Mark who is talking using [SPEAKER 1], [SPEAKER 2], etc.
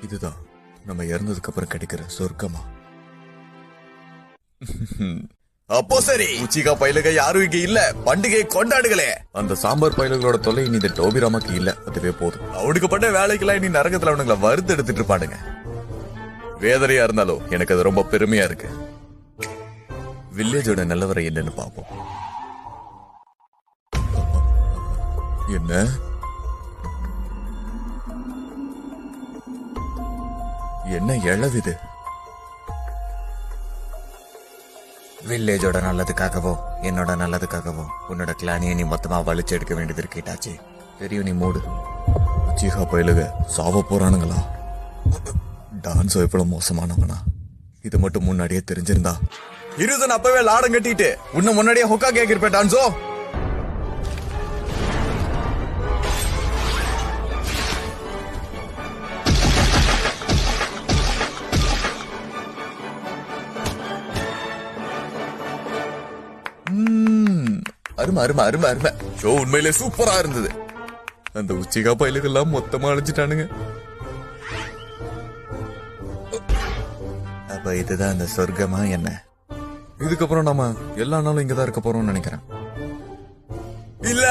[SPEAKER 1] இதுதான் நம்ம இறந்ததுக்கு அப்புறம் கிடைக்கிற சொர்க்கமா? அப்போ சரி, உச்சிகா பயிலுக யாரும் இங்க இல்ல, பண்டிகையை கொண்டாடுகளே. அந்த சாம்பார் பயிலுகளோட தொல்லை இனி இந்த டோபிராமாக்கு இல்ல, அதுவே போதும். அவனுக்கு பண்ண வேலைக்கெல்லாம் இனி நரகத்துல அவனுங்களை வறுத்து எடுத்துட்டு இருப்பானுங்க. வேதனையா இருந்தாலும் எனக்கு அது ரொம்ப பெருமையா இருக்கு. வில்லேஜோட நிலவரம் என்னன்னு பாப்போம். என்ன என்ன இழவிது?
[SPEAKER 2] வில்லேஜோட நல்லதுக்காகவோ என்னோட நல்லதுக்காகவோ உன்னோட கிளானியை நீ மொத்தமா வலிச்சு எடுக்க வேண்டியது இருக்கீட்டாச்சு.
[SPEAKER 1] தெரியும், நீ மூடு. உச்சிகா பயிலுக சாவ போறானுங்களா? டான்ஸோ எவ்வளவு மோசமானவனா? இது மட்டும் முன்னாடியே தெரிஞ்சிருந்தா இருதன் அப்பவே லாடம் கட்டிட்டு உன்ன முன்னாடியே ஹொக்கா கேக்கிருப்பேன். டான்ஸோ அருமை அருமை அருமை அருமை. ஷோ உண்மையிலே சூப்பரா இருந்தது. அந்த உச்சிகா பயிலுகெல்லாம் மொத்தமா அழிஞ்சிட்டானுங்க.
[SPEAKER 2] அப்ப இதுதான் அந்த சொர்க்கமா என்ன?
[SPEAKER 1] இதுக்கப்புறம் நாம எல்லா நாளும் இங்கதான் இருக்க போறோம்னு நினைக்கிறேன்.
[SPEAKER 2] இல்ல